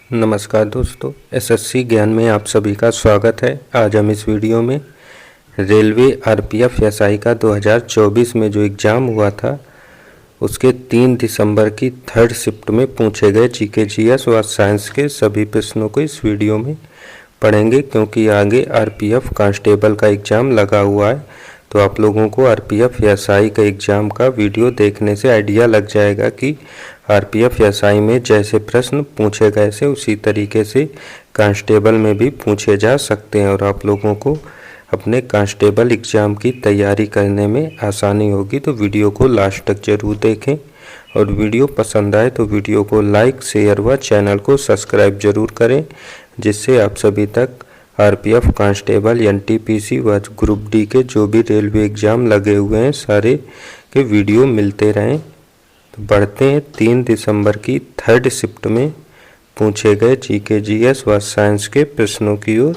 नमस्कार दोस्तों, एसएससी ज्ञान में आप सभी का स्वागत है। आज हम इस वीडियो में रेलवे आरपीएफ एसआई का 2024 में जो एग्ज़ाम हुआ था उसके 3 दिसंबर की थर्ड शिफ्ट में पूछे गए जीके जीएस व साइंस के सभी प्रश्नों को इस वीडियो में पढ़ेंगे, क्योंकि आगे आरपीएफ कांस्टेबल का एग्ज़ाम लगा हुआ है। तो आप लोगों को आरपीएफ एसआई का एग्ज़ाम का वीडियो देखने से आइडिया लग जाएगा कि आरपीएफ एसआई में जैसे प्रश्न पूछे गए से उसी तरीके से कांस्टेबल में भी पूछे जा सकते हैं और आप लोगों को अपने कांस्टेबल एग्ज़ाम की तैयारी करने में आसानी होगी। तो वीडियो को लास्ट तक जरूर देखें और वीडियो पसंद आए तो वीडियो को लाइक, शेयर व चैनल को सब्सक्राइब जरूर करें, जिससे आप सभी तक आरपीएफ कांस्टेबल, एनटीपीसी व ग्रुप डी के जो भी रेलवे एग्ज़ाम लगे हुए हैं सारे के वीडियो मिलते रहें। तो बढ़ते हैं 3 दिसंबर की थर्ड शिफ्ट में पूछे गए जीके जीएस व साइंस के प्रश्नों की ओर।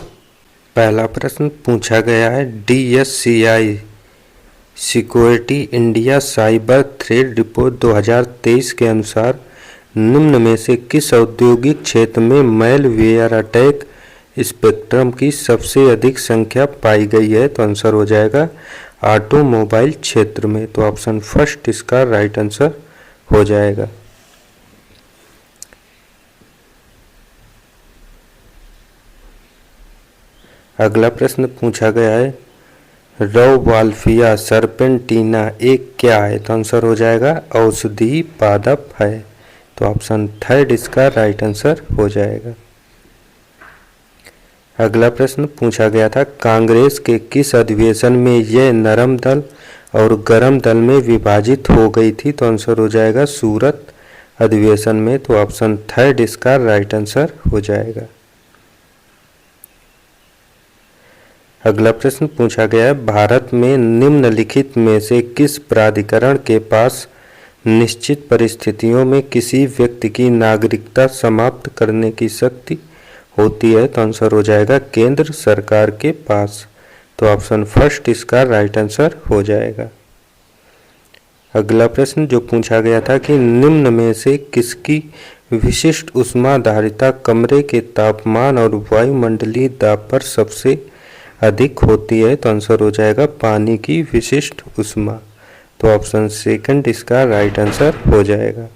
पहला प्रश्न पूछा गया है, DSCI security India cyber threat report 2023 के अनुसार निम्न में से किस औद्योगिक क्षेत्र में मैलवेयर अटैक स्पेक्ट्रम की सबसे अधिक संख्या पाई गई है? तो आंसर हो जाएगा ऑटोमोबाइल क्षेत्र में। तो ऑप्शन फर्स्ट इसका राइट आंसर हो जाएगा। अगला प्रश्न पूछा गया है, रोवाल्फिया सर्पेंटिना एक क्या है? तो आंसर हो जाएगा औषधि पादप है। तो ऑप्शन थर्ड इसका राइट आंसर हो जाएगा। अगला प्रश्न पूछा गया था, कांग्रेस के किस अधिवेशन में यह नरम दल और गरम दल में विभाजित हो गई थी? तो आंसर हो जाएगा सूरत अधिवेशन में। तो ऑप्शन थर्ड इसका राइट आंसर हो जाएगा। अगला प्रश्न पूछा गया है, भारत में निम्नलिखित में से किस प्राधिकरण के पास निश्चित परिस्थितियों में किसी व्यक्ति की नागरिकता समाप्त करने की शक्ति होती है? तो आंसर हो जाएगा केंद्र सरकार के पास। तो ऑप्शन फर्स्ट इसका राइट आंसर हो जाएगा। अगला प्रश्न जो पूछा गया था कि निम्न में से किसकी विशिष्ट ऊष्माधारिता कमरे के तापमान और वायुमंडलीय दाब पर सबसे अधिक होती है? तो आंसर हो जाएगा पानी की विशिष्ट ऊष्मा। तो ऑप्शन सेकंड इसका राइट आंसर हो जाएगा।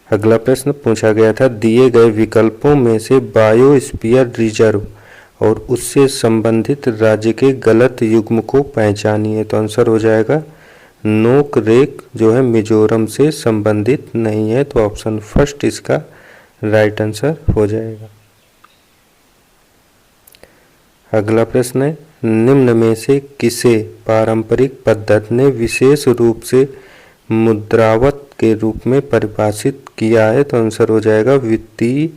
अगला प्रश्न पूछा गया था, दिए गए विकल्पों में से बायोस्फीयर रिजर्व और उससे संबंधित राज्य के गलत युग्म को पहचानिए। तो आंसर हो जाएगा नोकरेक जो है मिजोरम से संबंधित नहीं है। तो ऑप्शन फर्स्ट इसका राइट आंसर हो जाएगा। अगला प्रश्न है, निम्न में से किसे पारंपरिक पद्धति ने विशेष रूप से मुद्रावत के रूप में परिभाषित किया है? तो आंसर हो जाएगा वित्तीय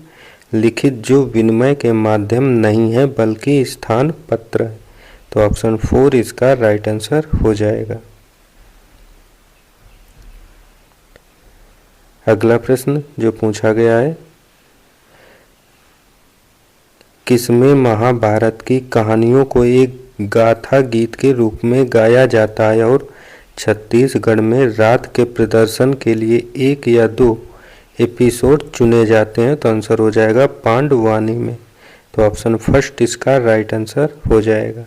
लिखित जो विनिमय के माध्यम नहीं है बल्कि स्थान पत्र है। तो ऑप्शन 4 इसका राइट आंसर हो जाएगा। अगला प्रश्न जो पूछा गया है, किसमें महाभारत की कहानियों को एक गाथा गीत के रूप में गाया जाता है और छत्तीसगढ़ में रात के प्रदर्शन के लिए 1 या 2 एपिसोड चुने जाते हैं? तो आंसर हो जाएगा पांडवानी में। तो ऑप्शन फर्स्ट इसका राइट आंसर हो जाएगा।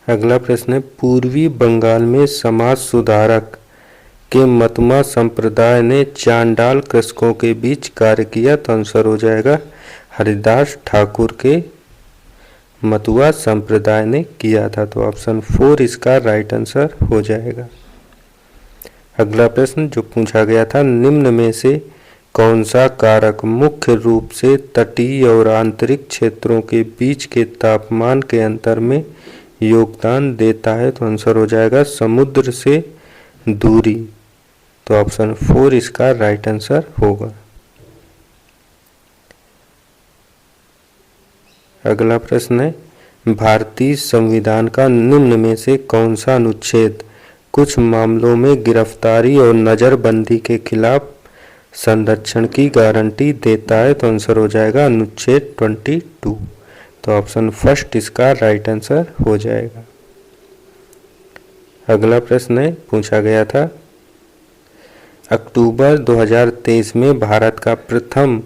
अगला प्रश्न है, पूर्वी बंगाल में समाज सुधारक के मतुआ संप्रदाय ने चांडाल कृषकों के बीच कार्य किया? तो आंसर हो जाएगा हरिदास ठाकुर के मतुआ संप्रदाय ने किया था। तो ऑप्शन 4 इसका राइट आंसर हो जाएगा। अगला प्रश्न जो पूछा गया था, निम्न में से कौन सा कारक मुख्य रूप से तटीय और आंतरिक क्षेत्रों के बीच के तापमान के अंतर में योगदान देता है? तो आंसर हो जाएगा समुद्र से दूरी। तो ऑप्शन 4 इसका राइट आंसर होगा। अगला प्रश्न है, भारतीय संविधान का निम्न में से कौन सा अनुच्छेद कुछ मामलों में गिरफ्तारी और नज़रबंदी के खिलाफ संरक्षण की गारंटी देता है? तो आंसर हो जाएगा अनुच्छेद 22। तो ऑप्शन फर्स्ट इसका राइट आंसर हो जाएगा। अगला प्रश्न है पूछा गया था, अक्टूबर 2023 में भारत का प्रथम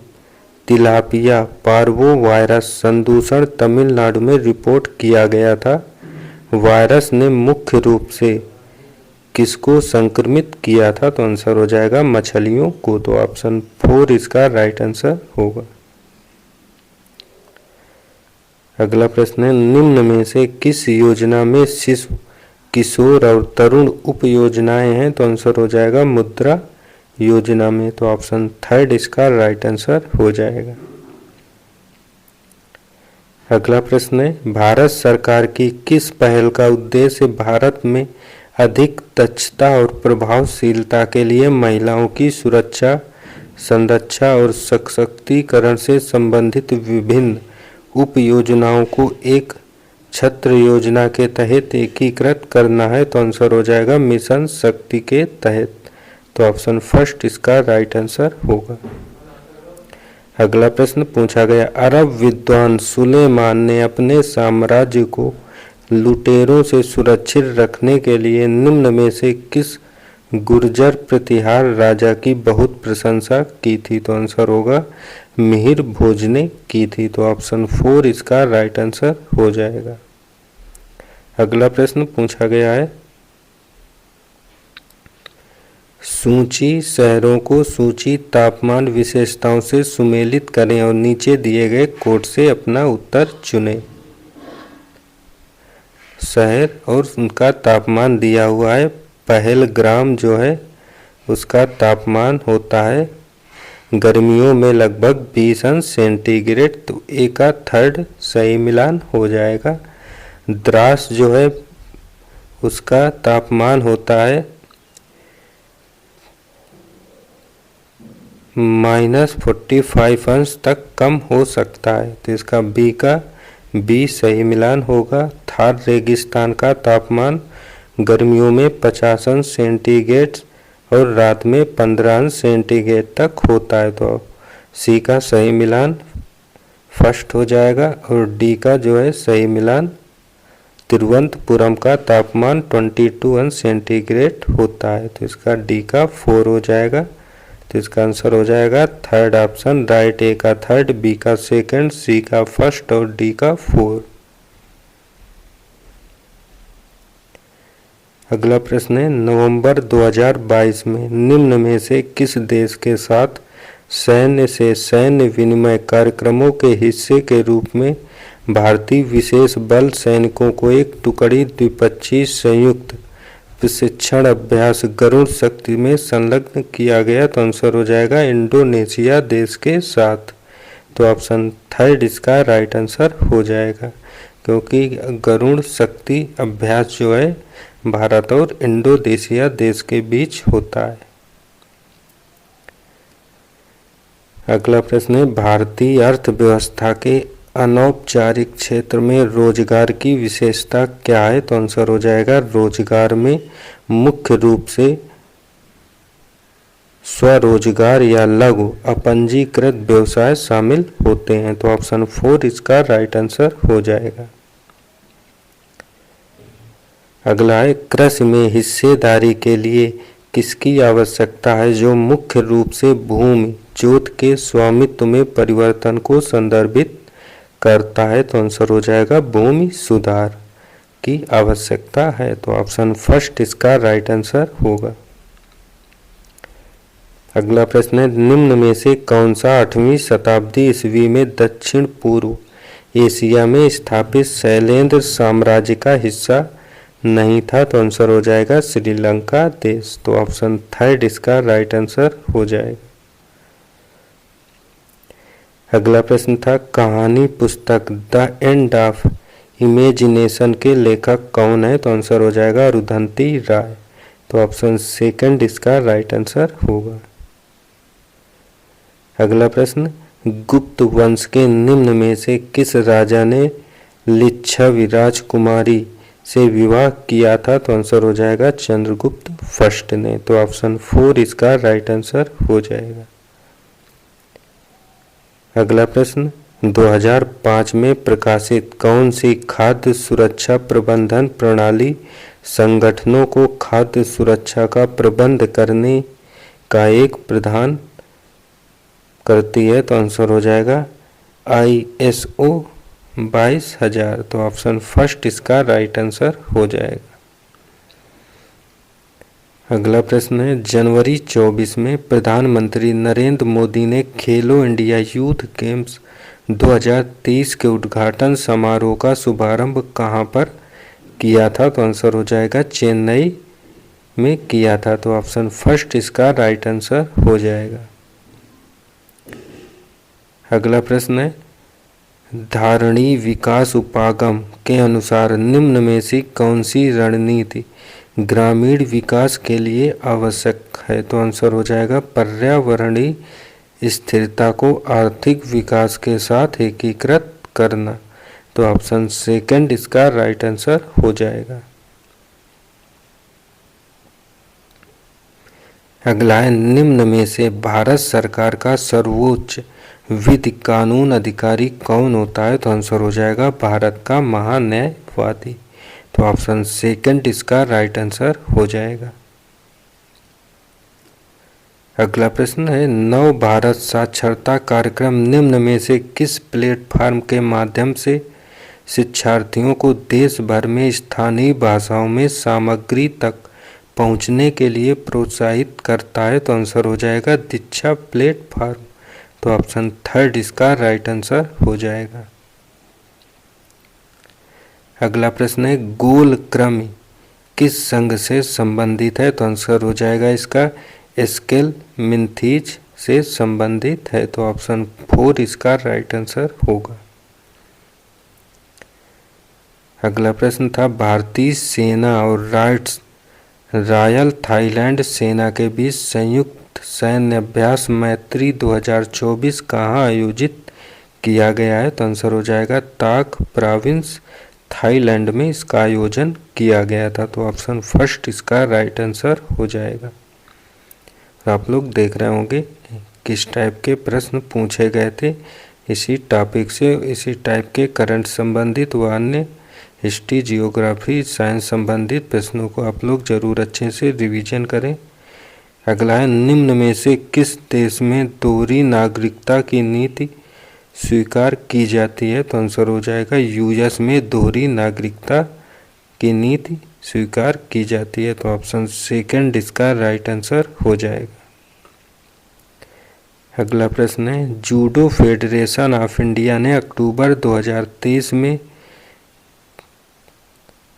तिलापिया पार्वो वायरस संदूषण तमिलनाडु में रिपोर्ट किया गया था। वायरस ने मुख्य रूप से किसको संक्रमित किया था? तो आंसर हो जाएगा मछलियों को। तो ऑप्शन 4 इसका राइट आंसर होगा। अगला प्रश्न है, निम्न में से किस योजना में शिशु, किशोर और तरुण उप योजनाएं हैं? तो आंसर हो जाएगा मुद्रा योजना में। तो ऑप्शन 3 इसका राइट आंसर हो जाएगा। अगला प्रश्न है, भारत सरकार की किस पहल का उद्देश्य भारत में अधिक दक्षता और प्रभावशीलता के लिए महिलाओं की सुरक्षा, संरक्षा और सशक्तिकरण से संबंधित विभिन्न उप योजनाओं को एक छत्र योजना के तहत एकीकृत करना है? तो आंसर हो जाएगा मिशन शक्ति के तहत। तो ऑप्शन 1 इसका राइट आंसर होगा। अगला प्रश्न पूछा गया, अरब विद्वान सुलेमान ने अपने साम्राज्य को लुटेरों से सुरक्षित रखने के लिए निम्न में से किस गुर्जर प्रतिहार राजा की बहुत प्रशंसा की थी? तो आंसर होगा मिहिर भोज ने की थी। तो ऑप्शन 4 इसका राइट आंसर हो जाएगा। अगला प्रश्न पूछा गया है, सूची शहरों को सूची तापमान विशेषताओं से सुमेलित करें और नीचे दिए गए कोड से अपना उत्तर चुनें। शहर और उनका तापमान दिया हुआ है। पहलग्राम जो है उसका तापमान होता है गर्मियों में लगभग 20 अंश सेंटीग्रेड। तो ए का 3rd सही मिलान हो जाएगा। द्रास जो है उसका तापमान होता है -45 अंश तक कम हो सकता है। तो इसका बी का बी सही मिलान होगा। थार रेगिस्तान का तापमान गर्मियों में 50 अंश सेंटीग्रेड और रात में 15 अंश सेंटीग्रेड तक होता है। तो सी का सही मिलान फर्स्ट हो जाएगा। और डी का जो है सही मिलान तिरुवनंतपुरम का तापमान 22 अंश सेंटीग्रेड होता है। तो इसका डी का 4 हो जाएगा। तो इसका आंसर हो जाएगा 3rd ऑप्शन राइट। ए का 3rd, बी का 2nd, सी का 1st और डी का 4। अगला प्रश्न है, नवंबर 2022 में निम्न में से किस देश के साथ सैन्य से सैन्य विनिमय कार्यक्रमों के हिस्से के रूप में भारतीय विशेष बल सैनिकों को एक टुकड़ी द्विपक्षीय संयुक्त प्रशिक्षण अभ्यास गरुड़ शक्ति में संलग्न किया गया? तो आंसर हो जाएगा इंडोनेशिया देश के साथ। तो ऑप्शन 3 इसका राइट आंसर हो जाएगा, क्योंकि गरुड़ शक्ति अभ्यास जो है भारत और इंडोनेशिया देश के बीच होता है। अगला प्रश्न है, भारतीय अर्थव्यवस्था के अनौपचारिक क्षेत्र में रोजगार की विशेषता क्या है? तो आंसर हो जाएगा रोजगार में मुख्य रूप से स्वरोजगार या लघु अपंजीकृत व्यवसाय शामिल होते हैं। तो ऑप्शन 4 इसका राइट आंसर हो जाएगा। अगला है, कृषि में हिस्सेदारी के लिए किसकी आवश्यकता है जो मुख्य रूप से भूमि जोत के स्वामित्व में परिवर्तन को संदर्भित करता है? तो आंसर हो जाएगा भूमि सुधार की आवश्यकता है। तो ऑप्शन 1 इसका राइट आंसर होगा। अगला प्रश्न है, निम्न में से कौन सा 8वीं शताब्दी ईस्वी में दक्षिण पूर्व एशिया में स्थापित शैलेंद्र साम्राज्य का हिस्सा नहीं था? तो आंसर हो जाएगा श्रीलंका देश। तो ऑप्शन 3 इसका राइट आंसर हो जाएगा। अगला प्रश्न था, कहानी पुस्तक द एंड ऑफ इमेजिनेशन के लेखक कौन है? तो आंसर हो जाएगा रुधंती राय। तो ऑप्शन 2 इसका राइट आंसर होगा। अगला प्रश्न, गुप्त वंश के निम्न में से किस राजा ने लिच्छवि राजकुमारी से विवाह किया था? तो आंसर हो जाएगा चंद्रगुप्त फर्स्ट ने। तो ऑप्शन 4 इसका राइट आंसर हो जाएगा। अगला प्रश्न, 2005 में प्रकाशित कौन सी खाद्य सुरक्षा प्रबंधन प्रणाली संगठनों को खाद्य सुरक्षा का प्रबंध करने का एक प्रदान करती है? तो आंसर हो जाएगा ISO 22,000। तो ऑप्शन फर्स्ट इसका राइट आंसर हो जाएगा। अगला प्रश्न है, जनवरी 24 में प्रधानमंत्री नरेंद्र मोदी ने खेलो इंडिया यूथ गेम्स 2023 के उद्घाटन समारोह का शुभारंभ कहां पर किया था? तो आंसर हो जाएगा चेन्नई में किया था। तो ऑप्शन फर्स्ट इसका राइट आंसर हो जाएगा। अगला प्रश्न है, धारणी विकास उपागम के अनुसार निम्न में से कौन सी रणनीति ग्रामीण विकास के लिए आवश्यक है? तो आंसर हो जाएगा पर्यावरणीय स्थिरता को आर्थिक विकास के साथ एकीकृत करना। तो ऑप्शन सेकंड इसका राइट आंसर हो जाएगा। अगला है, निम्न में से भारत सरकार का सर्वोच्च विधि कानून अधिकारी कौन होता है? तो आंसर हो जाएगा भारत का महान्यायवादी। तो ऑप्शन सेकंड इसका राइट आंसर हो जाएगा। अगला प्रश्न है, नव भारत साक्षरता कार्यक्रम निम्न में से किस प्लेटफॉर्म के माध्यम से शिक्षार्थियों को देश भर में स्थानीय भाषाओं में सामग्री तक पहुंचने के लिए प्रोत्साहित करता है? तो आंसर हो जाएगा दीक्षा प्लेटफॉर्म। तो ऑप्शन थर्ड इसका राइट आंसर हो जाएगा। अगला प्रश्न है, गोल क्रम किस संघ से संबंधित है? तो आंसर हो जाएगा इसका स्केल मिन्थीज से संबंधित है। तो ऑप्शन फोर इसका राइट आंसर होगा। अगला प्रश्न था, भारतीय सेना और रॉयल थाईलैंड सेना के बीच संयुक्त सैन्य अभ्यास मैत्री 2024 कहाँ आयोजित किया गया है? तो आंसर हो जाएगा ताक प्रोविंस थाईलैंड में इसका आयोजन किया गया था। तो ऑप्शन फर्स्ट इसका राइट आंसर हो जाएगा। तो आप लोग देख रहे होंगे किस टाइप के प्रश्न पूछे गए थे इसी टॉपिक से, इसी टाइप के करंट संबंधित व अन्य हिस्ट्री जियोग्राफी साइंस संबंधित प्रश्नों को आप लोग जरूर अच्छे से रिवीजन करें। अगला है, निम्न में से किस देश में दोहरी नागरिकता की नीति स्वीकार की जाती है? तो आंसर हो जाएगा यूएस में दोहरी नागरिकता की नीति स्वीकार की जाती है। तो ऑप्शन सेकंड इसका राइट आंसर हो जाएगा। अगला प्रश्न है, जूडो फेडरेशन ऑफ इंडिया ने अक्टूबर 2023 में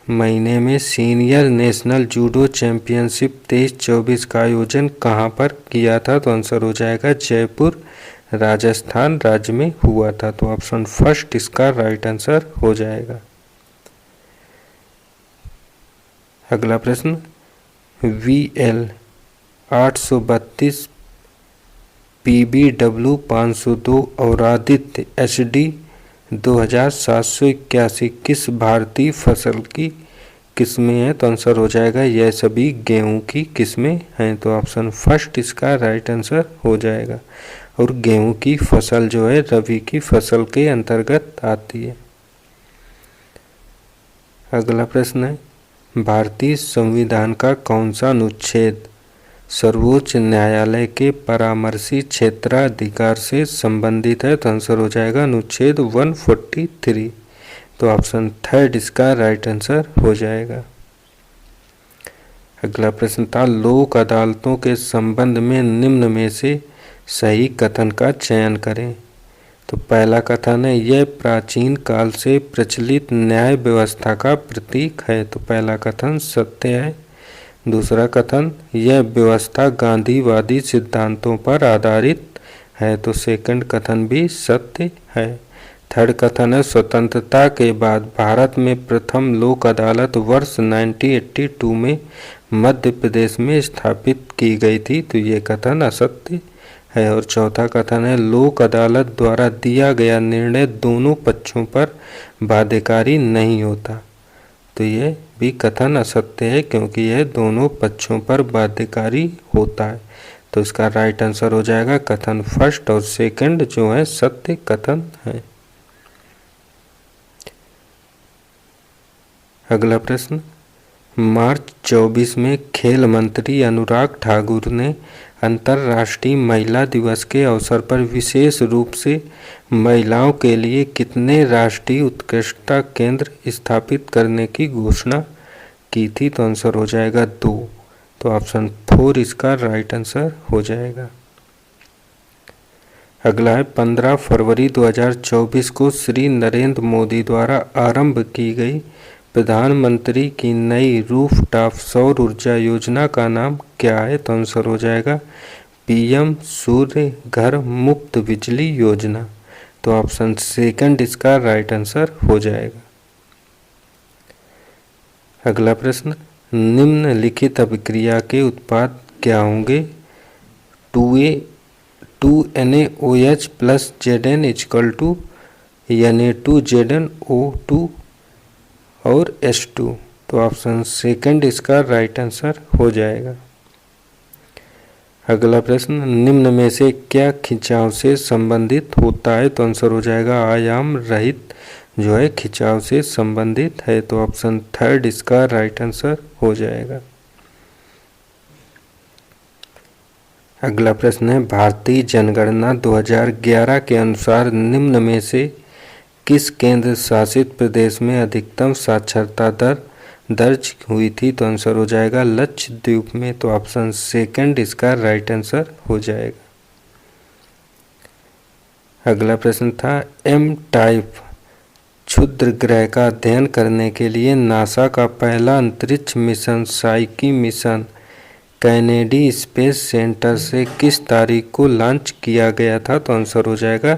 महीने में सीनियर नेशनल जूडो चैंपियनशिप 23-24 का आयोजन कहां पर किया था? तो आंसर हो जाएगा जयपुर राजस्थान राज्य में हुआ था। तो ऑप्शन फर्स्ट इसका राइट आंसर हो जाएगा। अगला प्रश्न, VL 832 PBW 502 और आदित्य HD 2781 किस भारतीय फसल की किस्में हैं? तो आंसर हो जाएगा यह सभी गेहूं की किस्में हैं। तो ऑप्शन फर्स्ट इसका राइट आंसर हो जाएगा। और गेहूं की फसल जो है रबी की फसल के अंतर्गत आती है। अगला प्रश्न है, भारतीय संविधान का कौन सा अनुच्छेद सर्वोच्च न्यायालय के परामर्शी क्षेत्राधिकार से संबंधित है? तो आंसर हो जाएगा अनुच्छेद 143। तो ऑप्शन थर्ड इसका राइट आंसर हो जाएगा। अगला प्रश्न था, लोक अदालतों के संबंध में निम्न में से सही कथन का चयन करें। तो पहला कथन है, यह प्राचीन काल से प्रचलित न्याय व्यवस्था का प्रतीक है। तो पहला कथन सत्य है। दूसरा कथन, यह व्यवस्था गांधीवादी सिद्धांतों पर आधारित है। तो सेकंड कथन भी सत्य है। थर्ड कथन है, स्वतंत्रता के बाद भारत में प्रथम लोक अदालत वर्ष 1982 में मध्य प्रदेश में स्थापित की गई थी। तो ये कथन असत्य है। और चौथा कथन है, लोक अदालत द्वारा दिया गया निर्णय दोनों पक्षों पर बाध्यकारी नहीं होता। तो ये भी कथन असत्य है क्योंकि यह दोनों पक्षों पर बाध्यकारी होता है। तो इसका राइट आंसर हो जाएगा कथन फर्स्ट और सेकंड जो है सत्य कथन है। अगला प्रश्न, मार्च 24 में खेल मंत्री अनुराग ठाकुर ने अंतर्राष्ट्रीय महिला दिवस के अवसर पर विशेष रूप से महिलाओं के लिए कितने राष्ट्रीय उत्कृष्टता केंद्र स्थापित करने की घोषणा की थी? तो आंसर हो जाएगा 2। तो ऑप्शन 4 इसका राइट आंसर हो जाएगा। अगला है 15 फरवरी 2024 को श्री नरेंद्र मोदी द्वारा आरंभ की गई प्रधानमंत्री की नई रूफटॉप सौर ऊर्जा योजना का नाम क्या है? तो आंसर हो जाएगा पीएम सूर्य घर मुफ्त बिजली योजना। तो ऑप्शन सेकंड इसका राइट आंसर हो जाएगा। अगला प्रश्न, निम्नलिखित अभिक्रिया के उत्पाद क्या होंगे? 2NaOH plus Zn equal to Na2ZnO2 और H2। तो ऑप्शन सेकंड इसका राइट आंसर हो जाएगा। अगला प्रश्न, निम्न में से क्या खिंचाव से संबंधित होता है? तो आंसर हो जाएगा आयाम रहित जो है खिंचाव से संबंधित है। तो ऑप्शन थर्ड इसका राइट आंसर हो जाएगा। अगला प्रश्न है, भारतीय जनगणना 2011 के अनुसार निम्न में से किस केंद्र शासित प्रदेश में अधिकतम साक्षरता दर दर्ज हुई थी? तो आंसर हो जाएगा लक्षद्वीप में। तो ऑप्शन सेकंड इसका राइट आंसर हो जाएगा। अगला प्रश्न था, एम टाइप क्षुद्र ग्रह का अध्ययन करने के लिए नासा का पहला अंतरिक्ष mission psyche mission Kennedy space centre से किस तारीख को लॉन्च किया गया था? तो आंसर हो जाएगा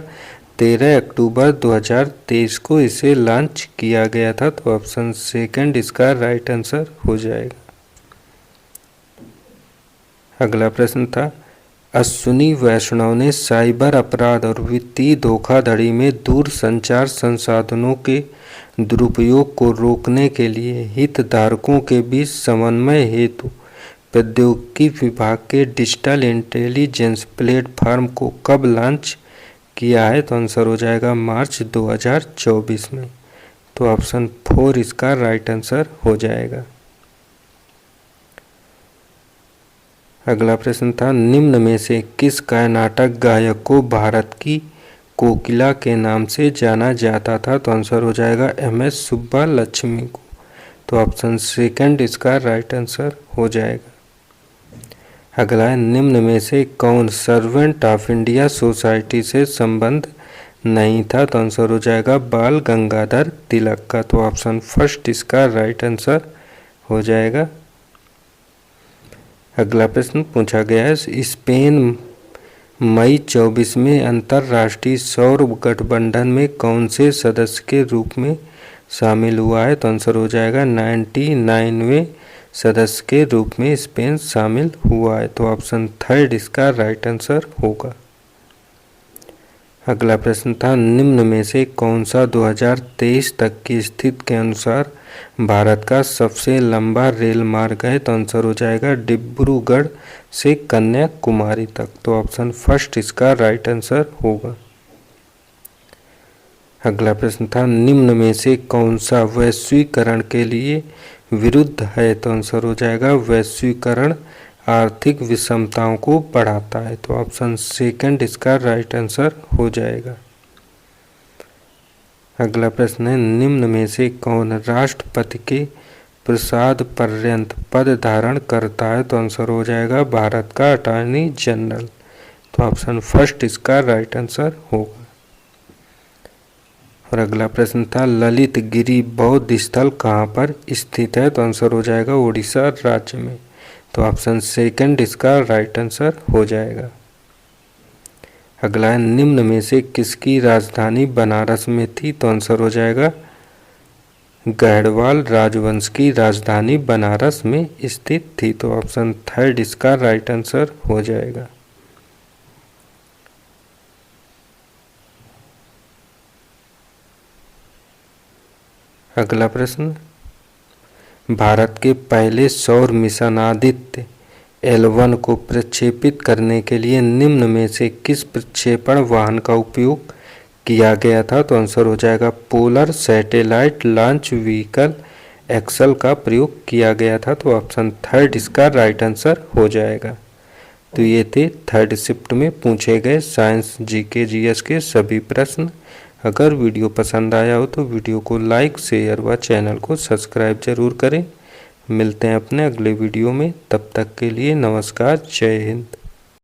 13 अक्टूबर 2023 को इसे लॉन्च किया गया था। तो ऑप्शन सेकंड इसका राइट आंसर हो जाएगा। अगला प्रश्न था, अश्विनी वैष्णव ने साइबर अपराध और वित्तीय धोखाधड़ी में दूरसंचार संसाधनों के दुरुपयोग को रोकने के लिए हितधारकों के बीच समन्वय हेतु प्रौद्योगिकी विभाग के डिजिटल इंटेलिजेंस प्लेटफॉर्म को कब लॉन्च किया है? तो आंसर हो जाएगा मार्च 2024 में। तो ऑप्शन 4 इसका राइट आंसर हो जाएगा। अगला प्रश्न था, निम्न में से किस कर्नाटक गायक को भारत की कोकिला के नाम से जाना जाता था? तो आंसर हो जाएगा MS सुब्बालक्ष्मी को। तो ऑप्शन सेकंड इसका राइट आंसर हो जाएगा। अगला है, निम्न में से कौन सर्वेंट ऑफ इंडिया सोसाइटी से संबंध नहीं था? तो आंसर हो जाएगा बाल गंगाधर तिलक का। तो ऑप्शन फर्स्ट इसका राइट आंसर हो जाएगा। अगला प्रश्न पूछा गया है, स्पेन मई 24 में अंतर्राष्ट्रीय सौर गठबंधन में कौन से सदस्य के रूप में शामिल हुआ है? तो आंसर हो जाएगा 99वें सदस्य के रूप में स्पेन शामिल हुआ है। तो ऑप्शन थर्ड इसका राइट आंसर होगा। अगला प्रश्न था, निम्न में से कौन सा 2023 तक की स्थिति के अनुसार भारत का सबसे लंबा रेल मार्ग है? तो आंसर हो जाएगा डिब्रूगढ़ से कन्याकुमारी तक। तो ऑप्शन फर्स्ट इसका राइट आंसर होगा। अगला प्रश्न था, निम्न में से कौन सा वैश्वीकरण के लिए विरुद्ध है? तो आंसर हो जाएगा वैश्वीकरण आर्थिक विषमताओं को बढ़ाता है। तो ऑप्शन सेकंड इसका राइट आंसर हो जाएगा। अगला प्रश्न है, निम्न में से कौन राष्ट्रपति के प्रसाद पर्यंत पद धारण करता है? तो आंसर हो जाएगा भारत का अटॉर्नी जनरल। तो ऑप्शन फर्स्ट इसका राइट आंसर होगा। और अगला प्रश्न था, ललित गिरी बौद्ध स्थल कहाँ पर स्थित है? तो आंसर हो जाएगा उड़ीसा राज्य में। तो ऑप्शन सेकंड इसका राइट आंसर हो जाएगा। अगला है, निम्न में से किसकी राजधानी बनारस में थी? तो आंसर हो जाएगा गढ़वाल राजवंश की राजधानी बनारस में स्थित थी। तो ऑप्शन थर्ड इसका राइट आंसर हो जाएगा। अगला प्रश्न, भारत के पहले सौर मिशन आदित्य L1 को प्रक्षेपित करने के लिए निम्न में से किस प्रक्षेपण वाहन का उपयोग किया गया था? तो आंसर हो जाएगा polar satellite launch vehicle XL का प्रयोग किया गया था। तो ऑप्शन थर्ड इसका राइट आंसर हो जाएगा। तो ये थे थर्ड शिफ्ट में पूछे गए साइंस जीके जीएस के सभी प्रश्न। अगर वीडियो पसंद आया हो तो वीडियो को लाइक शेयर व चैनल को सब्सक्राइब जरूर करें। मिलते हैं अपने अगले वीडियो में, तब तक के लिए नमस्कार, जय हिंद।